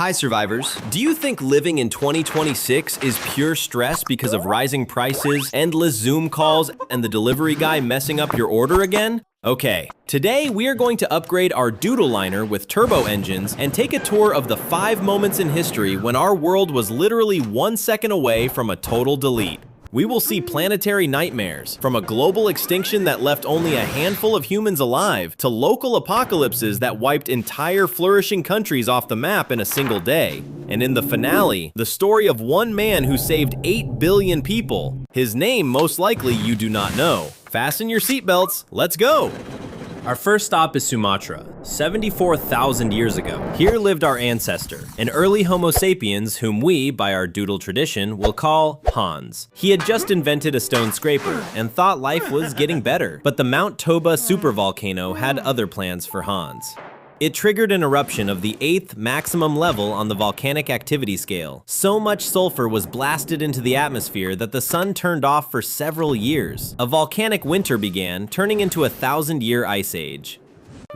Hi survivors, do you think living in 2026 is pure stress because of rising prices, endless Zoom calls, and the delivery guy messing up your order again? Okay, today we are going to upgrade our doodle liner with turbo engines and take a tour of the 5 moments in history when our world was literally 1 second away from a total delete. We will see planetary nightmares, from a global extinction that left only a handful of humans alive, to local apocalypses that wiped entire flourishing countries off the map in a single day. And in the finale, the story of one man who saved 8 billion people. His name, most likely, you do not know. Fasten your seatbelts, let's go! Our first stop is Sumatra, 74,000 years ago. Here lived our ancestor, an early Homo sapiens whom we, by our doodle tradition, will call Hans. He had just invented a stone scraper and thought life was getting better, but the Mount Toba supervolcano had other plans for Hans. It triggered an eruption of the 8th maximum level on the volcanic activity scale. So much sulfur was blasted into the atmosphere that the sun turned off for several years. A volcanic winter began, turning into a 1,000-year ice age.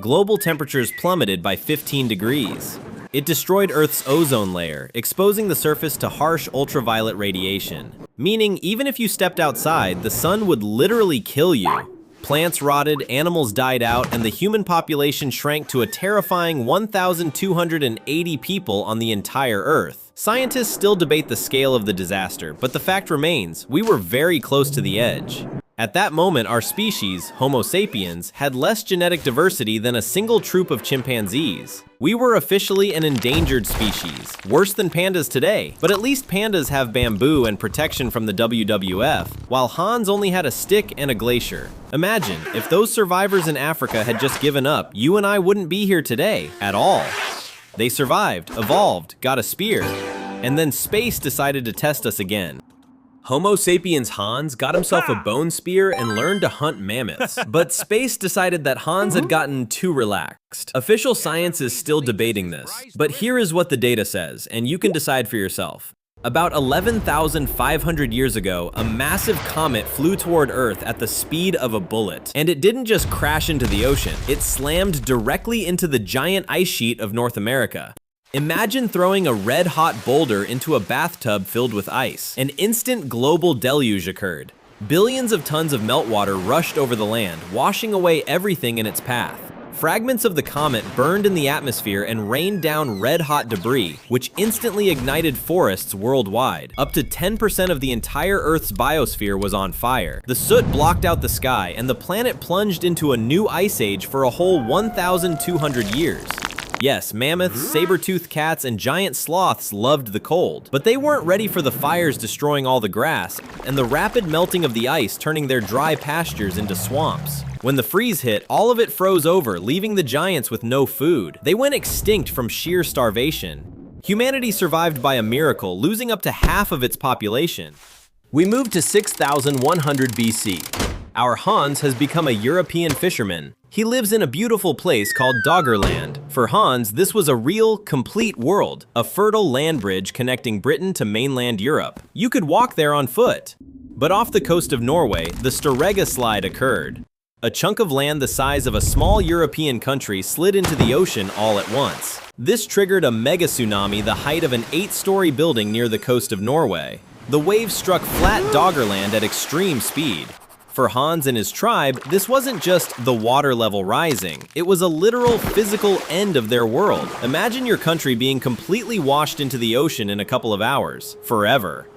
Global temperatures plummeted by 15 degrees. It destroyed Earth's ozone layer, exposing the surface to harsh ultraviolet radiation. Meaning, even if you stepped outside, the sun would literally kill you. Plants rotted, animals died out, and the human population shrank to a terrifying 1,280 people on the entire Earth. Scientists still debate the scale of the disaster, but the fact remains, we were very close to the edge. At that moment, our species, Homo sapiens, had less genetic diversity than a single troop of chimpanzees. We were officially an endangered species, worse than pandas today, but at least pandas have bamboo and protection from the WWF, while Hans only had a stick and a glacier. Imagine, if those survivors in Africa had just given up, you and I wouldn't be here today, at all. They survived, evolved, got a spear, and then space decided to test us again. Homo sapiens Hans got himself a bone spear and learned to hunt mammoths. But space decided that Hans had gotten too relaxed. Official science is still debating this, but here is what the data says, and you can decide for yourself. About 11,500 years ago, a massive comet flew toward Earth at the speed of a bullet. And it didn't just crash into the ocean, it slammed directly into the giant ice sheet of North America. Imagine throwing a red-hot boulder into a bathtub filled with ice. An instant global deluge occurred. Billions of tons of meltwater rushed over the land, washing away everything in its path. Fragments of the comet burned in the atmosphere and rained down red-hot debris, which instantly ignited forests worldwide. Up to 10% of the entire Earth's biosphere was on fire. The soot blocked out the sky, and the planet plunged into a new ice age for a whole 1,200 years. Yes, mammoths, saber-toothed cats, and giant sloths loved the cold, but they weren't ready for the fires destroying all the grass, and the rapid melting of the ice turning their dry pastures into swamps. When the freeze hit, all of it froze over, leaving the giants with no food. They went extinct from sheer starvation. Humanity survived by a miracle, losing up to half of its population. We moved to 6,100 BC. Our Hans has become a European fisherman. He lives in a beautiful place called Doggerland. For Hans, this was a real, complete world, a fertile land bridge connecting Britain to mainland Europe. You could walk there on foot. But off the coast of Norway, the Storegga Slide occurred. A chunk of land the size of a small European country slid into the ocean all at once. This triggered a mega tsunami the height of an 8-story building near the coast of Norway. The waves struck flat Doggerland at extreme speed. For Hans and his tribe, this wasn't just the water level rising, it was a literal physical end of their world. Imagine your country being completely washed into the ocean in a couple of hours, forever.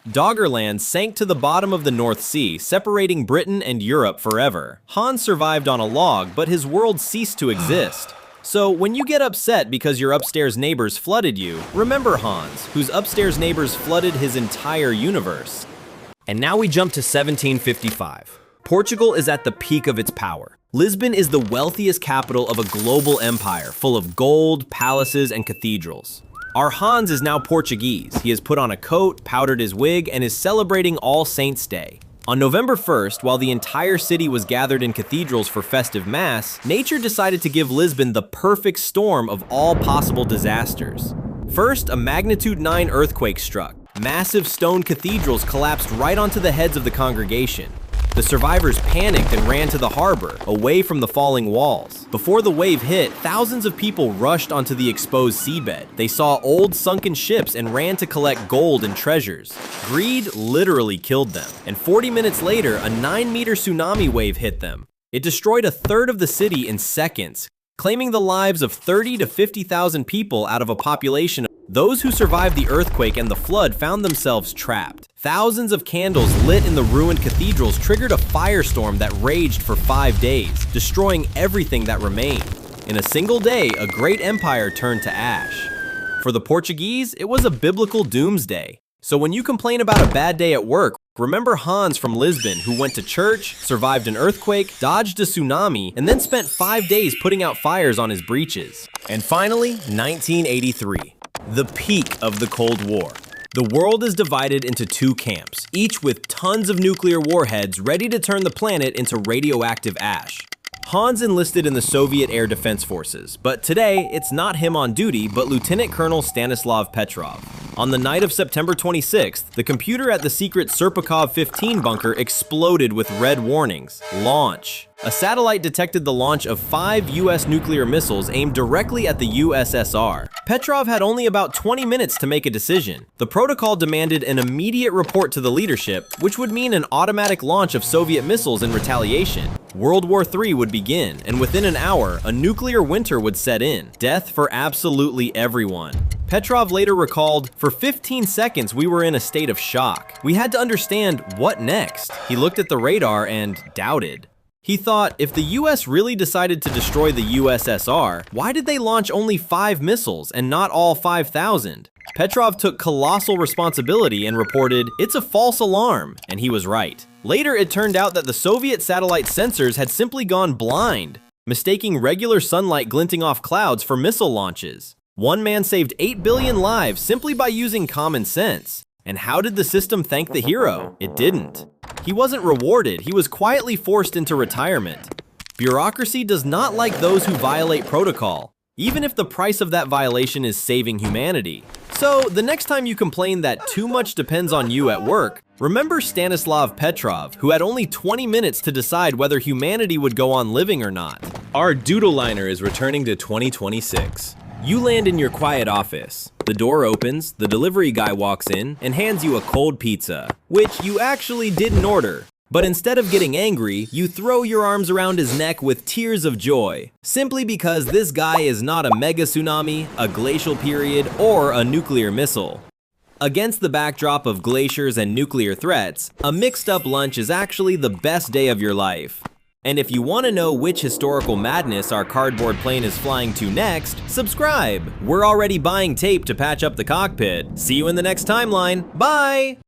Doggerland sank to the bottom of the North Sea, separating Britain and Europe forever. Hans survived on a log, but his world ceased to exist. So when you get upset because your upstairs neighbors flooded you, remember Hans, whose upstairs neighbors flooded his entire universe. And now we jump to 1755. Portugal is at the peak of its power. Lisbon is the wealthiest capital of a global empire, full of gold, palaces, and cathedrals. Our Hans is now Portuguese. He has put on a coat, powdered his wig, and is celebrating All Saints' Day. On November 1st, while the entire city was gathered in cathedrals for festive mass, nature decided to give Lisbon the perfect storm of all possible disasters. First, a magnitude 9 earthquake struck. Massive stone cathedrals collapsed right onto the heads of the congregation. The survivors panicked and ran to the harbor, away from the falling walls. Before the wave hit, thousands of people rushed onto the exposed seabed. They saw old sunken ships and ran to collect gold and treasures. Greed literally killed them, and 40 minutes later, a 9-meter tsunami wave hit them. It destroyed a third of the city in seconds, claiming the lives of 30 to 50,000 people out of a population. Those who survived the earthquake and the flood found themselves trapped. Thousands of candles lit in the ruined cathedrals triggered a firestorm that raged for 5 days, destroying everything that remained. In a single day, a great empire turned to ash. For the Portuguese, it was a biblical doomsday. So when you complain about a bad day at work, remember Hans from Lisbon, who went to church, survived an earthquake, dodged a tsunami, and then spent 5 days putting out fires on his breeches. And finally, 1983, the peak of the Cold War. The world is divided into 2 camps, each with tons of nuclear warheads ready to turn the planet into radioactive ash. Hans enlisted in the Soviet Air Defense Forces, but today it's not him on duty, but Lieutenant Colonel Stanislav Petrov. On the night of September 26th, the computer at the secret Supervolcano 15 bunker exploded with red warnings. Launch. A satellite detected the launch of 5 US nuclear missiles aimed directly at the USSR. Petrov had only about 20 minutes to make a decision. The protocol demanded an immediate report to the leadership, which would mean an automatic launch of Soviet missiles in retaliation. World War III would begin, and within an hour, a nuclear winter would set in. Death for absolutely everyone. Petrov later recalled, "For 15 seconds we were in a state of shock. We had to understand what next." He looked at the radar and doubted. He thought, if the US really decided to destroy the USSR, why did they launch only 5 missiles and not all 5,000? Petrov took colossal responsibility and reported, "It's a false alarm," and he was right. Later, it turned out that the Soviet satellite sensors had simply gone blind, mistaking regular sunlight glinting off clouds for missile launches. One man saved 8 billion lives simply by using common sense. And how did the system thank the hero? It didn't. He wasn't rewarded, he was quietly forced into retirement. Bureaucracy does not like those who violate protocol, even if the price of that violation is saving humanity. So, the next time you complain that too much depends on you at work, remember Stanislav Petrov, who had only 20 minutes to decide whether humanity would go on living or not. Our doodle liner is returning to 2026. You land in your quiet office. The door opens, the delivery guy walks in, and hands you a cold pizza, which you actually didn't order. But instead of getting angry, you throw your arms around his neck with tears of joy, simply because this guy is not a mega tsunami, a glacial period, or a nuclear missile. Against the backdrop of glaciers and nuclear threats, a mixed-up lunch is actually the best day of your life. And if you want to know which historical madness our cardboard plane is flying to next, subscribe! We're already buying tape to patch up the cockpit. See you in the next timeline. Bye!